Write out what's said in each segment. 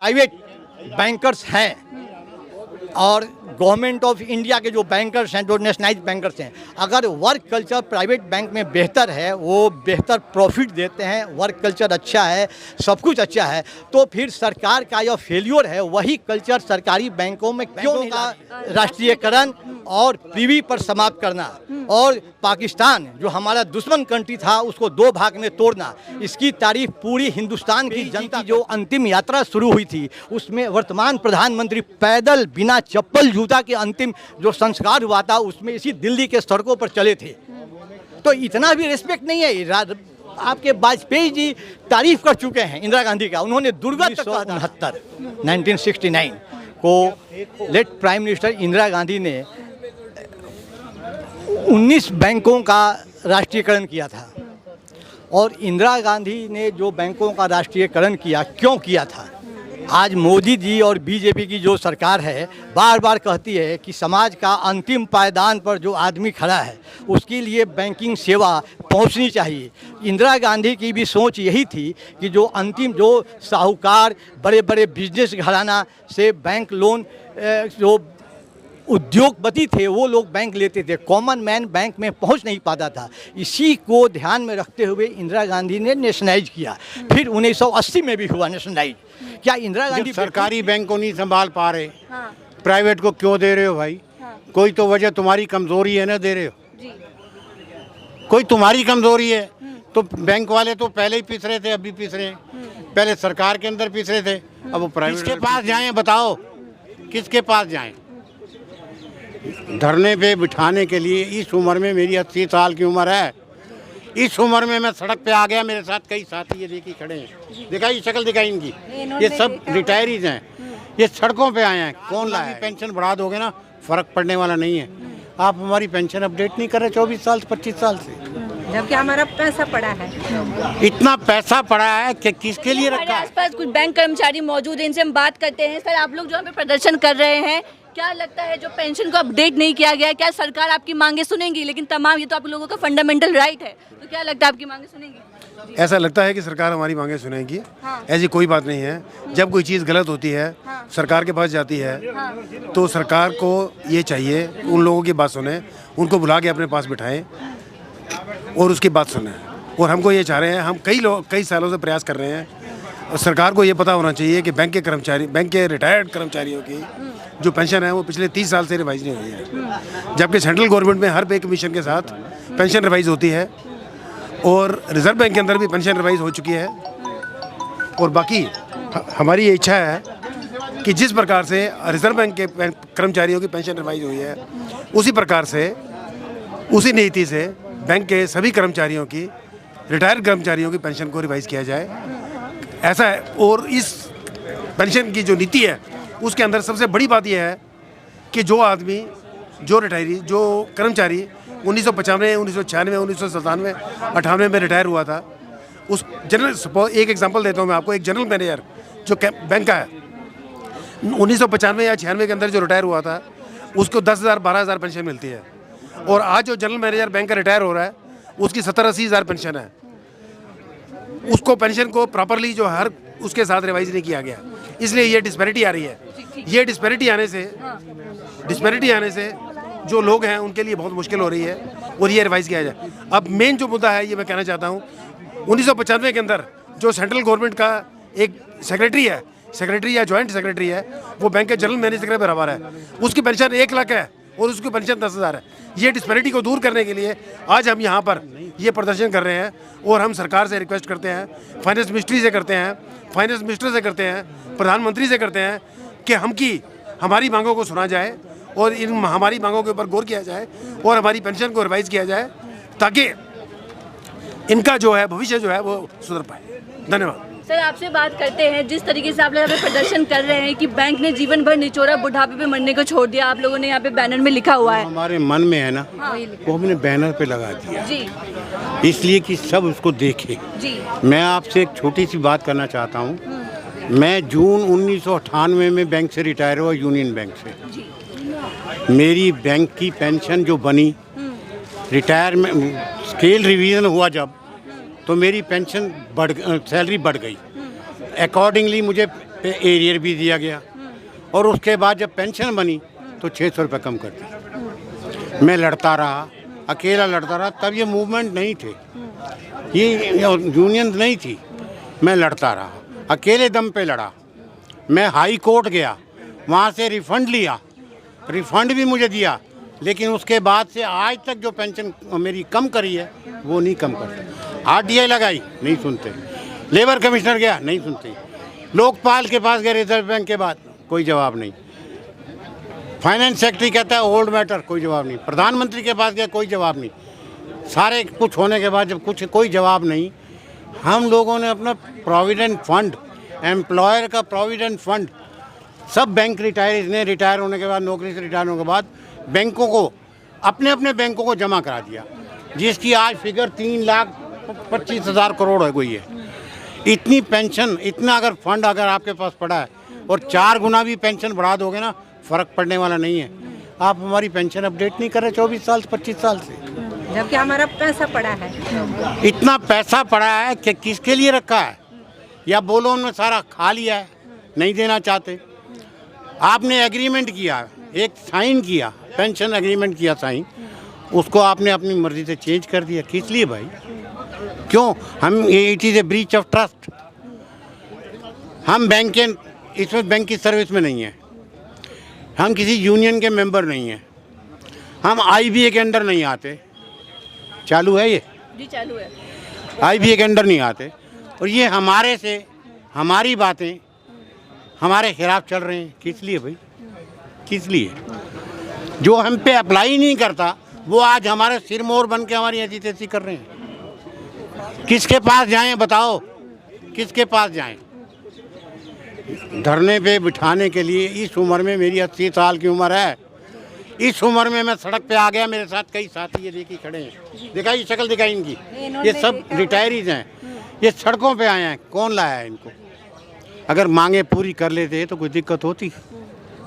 Private bankers हैं और government of India के जो बैंकर्स हैं, जो नेशनलाइज बैंकर्स हैं, अगर वर्क कल्चर प्राइवेट बैंक में बेहतर है, वो बेहतर प्रॉफिट देते हैं, वर्क कल्चर अच्छा है, सब कुछ अच्छा है, तो फिर सरकार का यह फेल्योर है वही कल्चर सरकारी बैंकों में क्यों नहीं का राष्ट्रीयकरण और प्रीवी पर समाप्त करना और पाकिस्तान जो हमारा दुश्मन कंट्री था उसको दो भाग में तोड़ना, इसकी तारीफ पूरी हिंदुस्तान की जनता। जो अंतिम यात्रा शुरू हुई थी उसमें वर्तमान प्रधानमंत्री पैदल बिना चप्पल जूता के अंतिम जो संस्कार हुआ था उसमें इसी दिल्ली के सड़कों पर चले थे। तो इतना भी रिस्पेक्ट नहीं है। आपके वाजपेयी जी तारीफ कर चुके हैं इंदिरा गांधी का, उन्होंने दुर्गत 1969 को late prime minister Indira Gandhi ने 19 बैंकों का राष्ट्रीयकरण किया था। और इंदिरा गांधी ने जो बैंकों का राष्ट्रीयकरण किया, क्यों किया था? आज मोदी जी और बीजेपी की जो सरकार है बार बार कहती है कि समाज का अंतिम पायदान पर जो आदमी खड़ा है उसके लिए बैंकिंग सेवा पहुंचनी चाहिए। इंदिरा गांधी की भी सोच यही थी कि जो अंतिम जो साहूकार बड़े बड़े बिजनेस घराना से बैंक लोन जो उद्योगपति थे वो लोग बैंक लेते थे, कॉमन मैन बैंक में पहुंच नहीं पाता था। इसी को ध्यान में रखते हुए इंदिरा गांधी ने नेशनलाइज किया। फिर 1980 में भी हुआ नेशनलाइज। क्या इंदिरा गांधी सरकारी बैंक को नहीं संभाल पा रहे, प्राइवेट को क्यों दे रहे हो भाई? कोई तो वजह तुम्हारी कमजोरी है ना, दे रहे हो जी। कोई तुम्हारी कमजोरी है तो बैंक वाले तो पहले ही पिस रहे थे, अभी पिस रहे हैं। पहले सरकार के अंदर पिस रहे थे, अब वो प्राइवेट। किसके पास जाएं बताओ, किसके पास जाएं? धरने पे बिठाने के लिए इस उम्र में, मेरी 80 साल की उम्र है, इस उम्र में मैं सड़क पे आ गया। मेरे साथ कई साथी ये देखिए खड़े हैं, दिखाई शक्ल दिखाई इनकी, ये सब रिटायरीज हैं, ये सड़कों पे आए हैं। कौन लाया? पेंशन बढ़ा दोगे ना, फर्क पड़ने वाला नहीं है। आप हमारी पेंशन अपडेट नहीं कर रहे 24 साल 25 साल से, जबकि हमारा पैसा पड़ा है। इतना पैसा पड़ा है कि किसके लिए रखा है? आसपास कुछ बैंक कर्मचारी मौजूद हैं, इनसे हम बात करते हैं। सर, आप लोग जो यहाँ पे प्रदर्शन कर रहे हैं, क्या लगता है जो पेंशन को अपडेट नहीं किया गया, क्या सरकार आपकी मांगे सुनेगी? लेकिन तमाम ये तो आप लोगों का फंडामेंटल राइट है, तो क्या लगता है आपकी मांगे सुनेगी? ऐसा लगता है कि सरकार हमारी मांगे सुनेगी। ऐसी कोई बात नहीं है। जब कोई चीज़ गलत होती है सरकार के पास जाती है तो सरकार को ये चाहिए उन लोगों की बात सुने, उनको बुला के अपने पास बिठाएं और उसकी बात सुने। और हमको ये चाह रहे हैं, हम कई सालों से प्रयास कर रहे हैं, और सरकार को ये पता होना चाहिए कि बैंक के रिटायर्ड कर्मचारियों की जो पेंशन है वो पिछले 30 साल से रिवाइज नहीं हुई है। जबकि सेंट्रल गवर्नमेंट में हर पे कमीशन के साथ पेंशन रिवाइज होती है और रिजर्व बैंक के अंदर भी पेंशन रिवाइज हो चुकी है। और बाकी हमारी ये इच्छा है कि जिस प्रकार से रिजर्व बैंक के कर्मचारियों की पेंशन रिवाइज हुई है, उसी प्रकार से, उसी नीति से बैंक के सभी कर्मचारियों की, रिटायर्ड कर्मचारियों की पेंशन को रिवाइज किया जाए, ऐसा है। और इस पेंशन की जो नीति है उसके अंदर सबसे बड़ी बात यह है कि जो आदमी, जो रिटायरी, जो कर्मचारी 1995, 1996, 1997, 98 में रिटायर हुआ था, उस जनरल, एक एग्जांपल देता हूँ मैं आपको, एक जनरल मैनेजर जो बैंक का है 1995 या 96 के अंदर जो रिटायर हुआ था उसको 10,000 12,000 पेंशन मिलती है। और आज जो जनरल मैनेजर बैंक का रिटायर हो रहा है उसकी 70-80 हज़ार पेंशन है। उसको पेंशन को प्रॉपरली जो हर उसके साथ रिवाइज नहीं किया गया, इसलिए ये डिस्पैरिटी आ रही है। ये डिस्पैरिटी आने से जो लोग हैं उनके लिए बहुत मुश्किल हो रही है और ये रिवाइज किया जाए। अब मेन जो मुद्दा है ये मैं कहना चाहता हूँ, 1995 के अंदर जो सेंट्रल गवर्नमेंट का एक सेक्रेटरी या जॉइंट सेक्रेटरी है, वो बैंक के जनरल मैनेजर के बराबर है, उसकी पेंशन 1 लाख है और उसकी पेंशन 10,000 है। ये डिस्पैरिटी को दूर करने के लिए आज हम यहाँ पर ये प्रदर्शन कर रहे हैं और हम सरकार से रिक्वेस्ट करते हैं, फाइनेंस मिनिस्ट्री से करते हैं, फाइनेंस मिनिस्टर से करते हैं, प्रधानमंत्री से करते हैं कि हमारी मांगों को सुना जाए और इन हमारी मांगों के ऊपर गौर किया जाए और हमारी पेंशन को रिवाइज किया जाए ताकि इनका जो है भविष्य जो है वो सुधर पाए। धन्यवाद। सर, आपसे बात करते हैं, जिस तरीके से आप लोग यहाँ पे प्रदर्शन कर रहे हैं कि बैंक ने जीवन भर निचोड़ा, बुढ़ापे पे मरने को छोड़ दिया, आप लोगों ने यहाँ पे बैनर में लिखा हुआ है। हमारे मन में है ना, वो हमने बैनर पे लगा दिया जी, इसलिए कि सब उसको देखे जी। मैं आपसे एक छोटी सी बात करना चाहता हूँ। मैं जून 1998 में बैंक से रिटायर हुआ, यूनियन बैंक से जी। मेरी बैंक की पेंशन जो बनी, रिटायरमेंट स्केल रिवीजन हुआ जब, तो मेरी पेंशन सैलरी बढ़ गई। अकॉर्डिंगली मुझे पे एरियर भी दिया गया और उसके बाद जब पेंशन बनी तो 600 रुपये कम कर दी। मैं लड़ता रहा, अकेला लड़ता रहा, तब ये मूवमेंट नहीं थे, ये यूनियन नहीं थी। मैं लड़ता रहा, अकेले दम पे लड़ा। मैं हाई कोर्ट गया, वहाँ से रिफ़ंड लिया, रिफ़ंड भी मुझे दिया, लेकिन उसके बाद से आज तक जो पेंशन मेरी कम करी है वो नहीं कम करते। RTI लगाई, नहीं सुनते। लेबर कमिश्नर गया, नहीं सुनते। लोकपाल के पास गए, रिजर्व बैंक के बाद, कोई जवाब नहीं। फाइनेंस सेक्रेटरी कहता है ओल्ड मैटर, कोई जवाब नहीं। प्रधानमंत्री के पास गया, कोई जवाब नहीं। सारे कुछ होने के बाद जब कुछ कोई जवाब नहीं, हम लोगों ने अपना प्रोविडेंट फंड, एम्प्लॉयर का प्रोविडेंट फंड, सब बैंक रिटायर्स ने रिटायर होने के बाद, नौकरी से रिटायर होने के बाद बैंकों को, अपने अपने बैंकों को जमा करा दिया, जिसकी आज फिगर 3,25,000 करोड़ हो गई है। इतनी पेंशन, इतना अगर फंड अगर आपके पास पड़ा है और 4 गुना भी पेंशन बढ़ा दोगे ना, फ़र्क पड़ने वाला नहीं है। आप हमारी पेंशन अपडेट नहीं कर रहे 24 साल से, 25 साल से, जबकि हमारा पैसा पड़ा है। इतना पैसा पड़ा है कि किसके लिए रखा है? या बोलो उन्होंने सारा खा लिया है, नहीं देना चाहते। आपने एग्रीमेंट किया, एक साइन किया, पेंशन एग्रीमेंट किया साइन, उसको आपने अपनी मर्जी से चेंज कर दिया। किस लिए भाई? क्यों? हम, it is a breach of trust. हम बैंक के, इसमें बैंक की सर्विस में नहीं है, हम किसी यूनियन के मेंबर नहीं हैं, हम IBA के अंडर नहीं आते। चालू है ये? जी चालू है। IBA के अंडर नहीं आते, और ये हमारे से, हमारी बातें हमारे खिलाफ चल रहे हैं। किस लिए भाई? किस लिए? जो हम पे अप्लाई नहीं करता वो आज हमारे सिरमौर बन के हमारी ऐसी तैसी कर रहे हैं। किसके पास जाएं बताओ, किसके पास जाएं? धरने पे बिठाने के लिए इस उम्र में, मेरी 80 साल की उम्र है, इस उम्र में मैं सड़क पे आ गया। मेरे साथ कई साथी ये देखिए खड़े हैं, दिखाई शक्ल दिखाई इनकी, ये सब रिटायरीज हैं, ये सड़कों पे आए हैं। कौन लाया है इनको? अगर मांगे पूरी कर लेते तो कोई दिक्कत होती?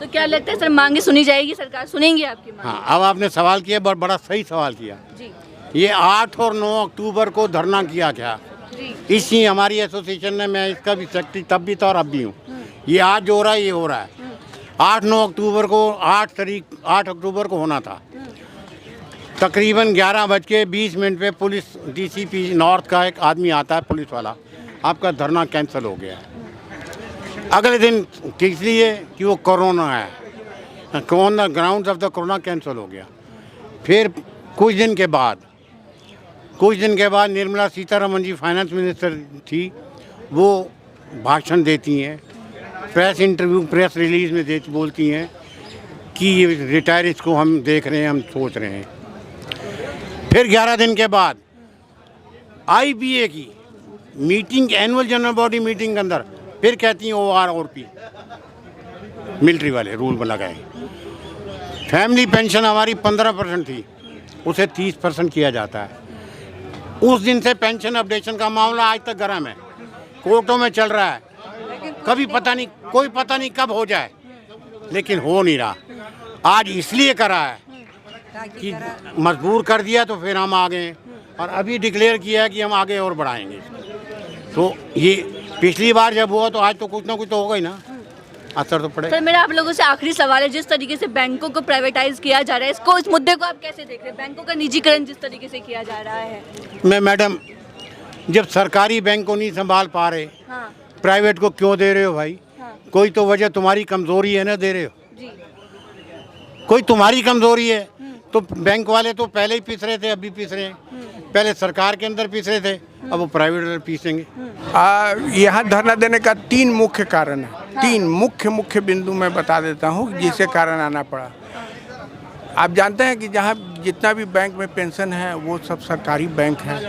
तो क्या लगता है सर, मांगे सुनी जाएगी, सरकार सुनेंगी आपकी मांगे? हाँ, अब आपने सवाल किया, बड़ा सही सवाल किया जी। ये 8 और 9 अक्टूबर को धरना किया गया, जी। इसी हमारी एसोसिएशन ने, मैं इसका भी सेक्रेटरी तब भी था और अब भी हूँ। ये आज जो हो रहा है, ये हो रहा है। 8-9 अक्टूबर को, 8 अक्टूबर को होना था। तकरीबन 11:20 पे पुलिस, DCP नॉर्थ का एक आदमी आता है, पुलिस वाला, आपका धरना कैंसिल हो गया है। अगले दिन किस लिए? कि वो कोरोना है, on the grounds of the corona cancel हो गया। फिर कुछ दिन के बाद निर्मला सीतारमण जी फाइनेंस मिनिस्टर थी, वो भाषण देती हैं, प्रेस इंटरव्यू, प्रेस रिलीज में बोलती हैं कि ये रिटायर्स को हम देख रहे हैं, हम सोच रहे हैं। फिर 11 दिन के बाद IBA की meeting, annual general body meeting के अंदर फिर कहती हैं ORP, मिलिट्री वाले रूल में लगाए। फैमिली पेंशन हमारी 15% थी, उसे 30% किया जाता है। उस दिन से पेंशन अपडेशन का मामला आज तक गर्म है, कोर्टों में चल रहा है। कभी पता नहीं, कोई पता नहीं कब हो जाए, लेकिन हो नहीं रहा। आज इसलिए करा है कि मजबूर कर दिया, तो फिर हम आ गए और अभी डिक्लेयर किया है कि हम आगे और बढ़ाएंगे। तो ये पिछली बार जब हुआ तो आज तो कुछ ना कुछ तो होगा ही ना, असर तो पड़ेगा। सर, मेरा आप लोगों से आखिरी सवाल है, जिस तरीके से बैंकों को प्राइवेटाइज किया जा रहा है, इसको, इस मुद्दे को आप कैसे देख रहे हैं? बैंकों का निजीकरण जिस तरीके से किया जा रहा है। मैं मैडम, जब सरकारी बैंक को नहीं संभाल पा रहे, हाँ। प्राइवेट को क्यों दे रहे हो भाई? हाँ। कोई तो वजह तुम्हारी कमजोरी है ना, दे रहे हो। जी। कोई तुम्हारी कमजोरी है तो बैंक वाले तो पहले ही पीस रहे थे, अभी पीस रहे हैं। पहले सरकार के अंदर पीस रहे थे, अब वो प्राइवेट वाले पीसेंगे। यहाँ धरना देने का 3 मुख्य कारण है। हाँ। 3 मुख्य बिंदु मैं बता देता हूँ जिससे कारण आना पड़ा। आप जानते हैं कि जहाँ जितना भी बैंक में पेंशन है वो सब सरकारी बैंक है,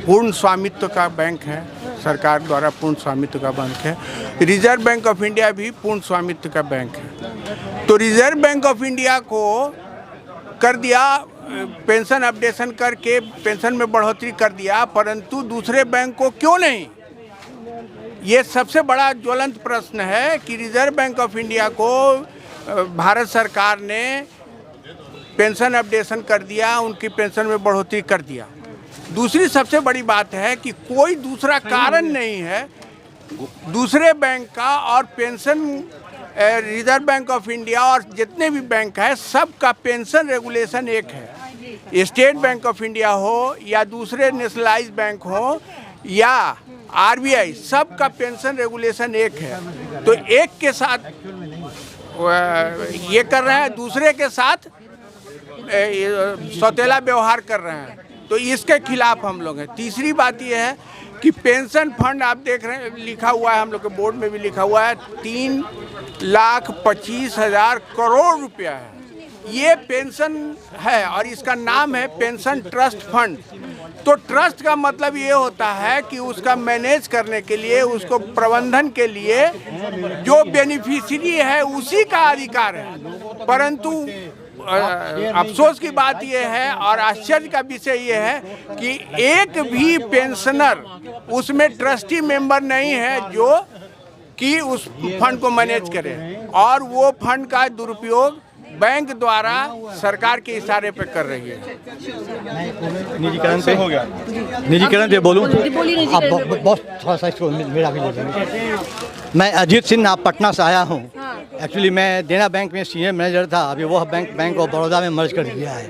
पूर्ण स्वामित्व का बैंक है, सरकार द्वारा पूर्ण स्वामित्व का बैंक है। रिजर्व बैंक ऑफ इंडिया भी पूर्ण स्वामित्व का बैंक है। तो रिजर्व बैंक ऑफ इंडिया को कर दिया, पेंशन अपडेशन करके पेंशन में बढ़ोतरी कर दिया, परंतु दूसरे बैंक को क्यों नहीं? ये सबसे बड़ा ज्वलंत प्रश्न है कि रिजर्व बैंक ऑफ इंडिया को भारत सरकार ने पेंशन अपडेशन कर दिया, उनकी पेंशन में बढ़ोतरी कर दिया। दूसरी सबसे बड़ी बात है कि कोई दूसरा कारण नहीं है दूसरे बैंक का और pension reserve bank of India और जितने भी बैंक है सबका पेंशन रेगुलेशन एक है। स्टेट बैंक ऑफ इंडिया हो या दूसरे नेशनलाइज बैंक हो या आरबीआई, सबका पेंशन रेगुलेशन एक है। तो एक के साथ ये कर रहे हैं, दूसरे के साथ सौतेला व्यवहार कर रहे हैं, तो इसके खिलाफ हम लोग हैं। तीसरी बात ये है कि पेंशन फंड आप देख रहे हैं, लिखा हुआ है, हम लोग के बोर्ड में भी लिखा हुआ है 3,25,000 करोड़ रुपया है। ये पेंशन है और इसका नाम है पेंशन ट्रस्ट फंड। तो ट्रस्ट का मतलब ये होता है कि उसका मैनेज करने के लिए, उसको प्रबंधन के लिए जो बेनिफिशियरी है उसी का अधिकार है। परंतु अफसोस की बात यह है और आश्चर्य का विषय ये है कि एक भी पेंशनर उसमें ट्रस्टी मेंबर नहीं है जो कि उस फंड को मैनेज करे, और वो फंड का दुरुपयोग बैंक द्वारा सरकार के इशारे पे कर रही है। निजीकरण पे हो गया, निजीकरण पे बोलूँ अब बहुत थोड़ा सा इसको मेरा भी ले लेंगे। मैं अजीत सिंह आप पटना से आया हूँ। एक्चुअली मैं देना बैंक में सीनियर मैनेजर था, अभी वह बैंक ऑफ बड़ौदा में मर्ज कर दिया है।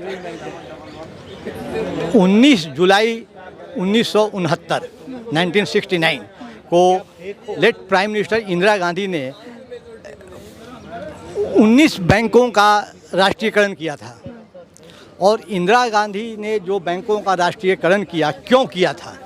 19 जुलाई 1969 1969 को late prime minister Indira Gandhi ने 19 बैंकों का राष्ट्रीयकरण किया था। और इंदिरा गांधी ने जो बैंकों का राष्ट्रीयकरण किया, क्यों किया था?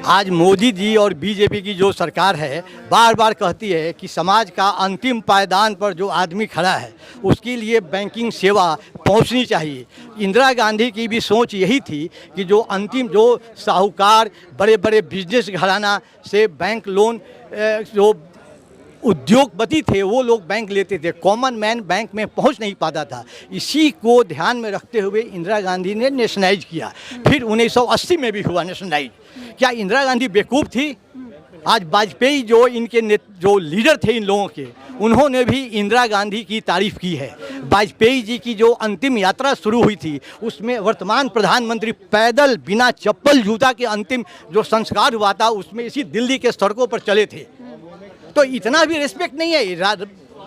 आज मोदी जी और बीजेपी की जो सरकार है बार बार कहती है कि समाज का अंतिम पायदान पर जो आदमी खड़ा है उसके लिए बैंकिंग सेवा पहुंचनी चाहिए। इंदिरा गांधी की भी सोच यही थी कि जो साहूकार बड़े बड़े बिजनेस घराना से बैंक लोन, जो उद्योगपति थे वो लोग बैंक लेते थे, कॉमन मैन बैंक में पहुंच नहीं पाता था। इसी को ध्यान में रखते हुए इंदिरा गांधी ने नेशनलाइज किया। फिर 1980 में भी हुआ नेशनलाइज। क्या इंदिरा गांधी बेवकूफ़ थी? आज वाजपेयी जो इनके जो लीडर थे इन लोगों के, उन्होंने भी इंदिरा गांधी की तारीफ़ की है। वाजपेयी जी की जो अंतिम यात्रा शुरू हुई थी उसमें वर्तमान प्रधानमंत्री पैदल बिना चप्पल जूता के अंतिम जो संस्कार हुआ था उसमें इसी दिल्ली के सड़कों पर चले थे। तो इतना भी रिस्पेक्ट नहीं है।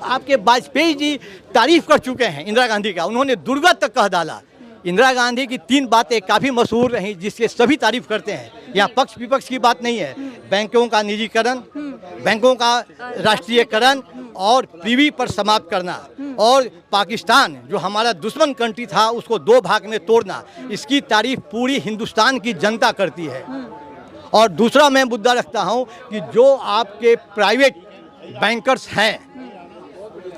आपके वाजपेयी जी तारीफ कर चुके हैं इंदिरा गांधी का, उन्होंने दुर्गत तक कह डाला। इंदिरा गांधी की 3 बातें काफ़ी मशहूर रहीं जिसके सभी तारीफ करते हैं। यहाँ पक्ष विपक्ष की बात नहीं है। बैंकों का निजीकरण, बैंकों का राष्ट्रीयकरण और पीवी पर समाप्त करना, और पाकिस्तान जो हमारा दुश्मन कंट्री था उसको 2 भाग में तोड़ना, इसकी तारीफ पूरी हिंदुस्तान की जनता करती है। और दूसरा मैं मुद्दा रखता हूं कि जो आपके प्राइवेट बैंकर्स हैं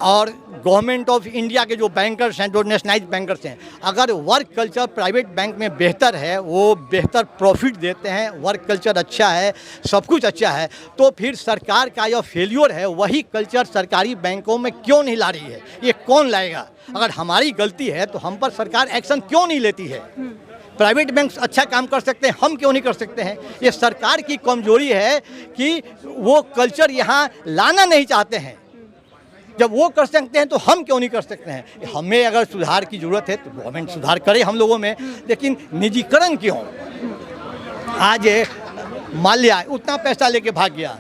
और गवर्नमेंट ऑफ इंडिया के जो बैंकर्स हैं, जो नेशनलाइज बैंकर्स हैं, अगर वर्क कल्चर प्राइवेट बैंक में बेहतर है, वो बेहतर प्रॉफिट देते हैं, वर्क कल्चर अच्छा है, सब कुछ अच्छा है, तो फिर सरकार का यह फेल्योर है वही कल्चर सरकारी बैंकों में क्यों नहीं ला रही है? ये कौन लाएगा? अगर हमारी गलती है तो हम पर सरकार एक्शन क्यों नहीं लेती है? प्राइवेट बैंक अच्छा काम कर सकते हैं, हम क्यों नहीं कर सकते हैं? ये सरकार की कमजोरी है कि वो कल्चर यहाँ लाना नहीं चाहते हैं। जब वो कर सकते हैं तो हम क्यों नहीं कर सकते हैं? हमें अगर सुधार की ज़रूरत है तो गवर्नमेंट सुधार करे हम लोगों में, लेकिन निजीकरण क्यों? आज माल्या उतना पैसा लेके भाग गया,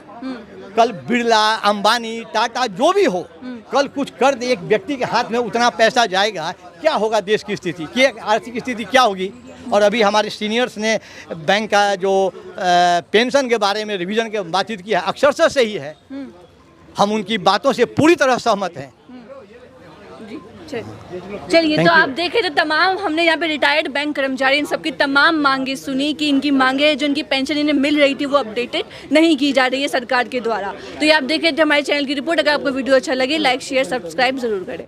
कल बिरला, अंबानी, टाटा जो भी हो, कल कुछ कर दे एक व्यक्ति के हाथ में उतना पैसा जाएगा, क्या होगा देश की स्थिति, क्या आर्थिक स्थिति क्या होगी? और अभी हमारे सीनियर्स ने बैंक का जो पेंशन के बारे में रिवीजन के बातचीत की है, अक्षरशः सही है, हम उनकी बातों से पूरी तरह सहमत हैं। चलिए, तो आप देखें तो तमाम हमने यहाँ पे रिटायर्ड बैंक कर्मचारी इन सबकी तमाम मांगे सुनी कि इनकी मांगे जो इनकी पेंशन इन्हें मिल रही थी वो अपडेटेड नहीं की जा रही है सरकार के द्वारा। तो ये आप देखें थे हमारे चैनल की रिपोर्ट। अगर आपको वीडियो अच्छा लगे लाइक शेयर सब्सक्राइब जरूर करें।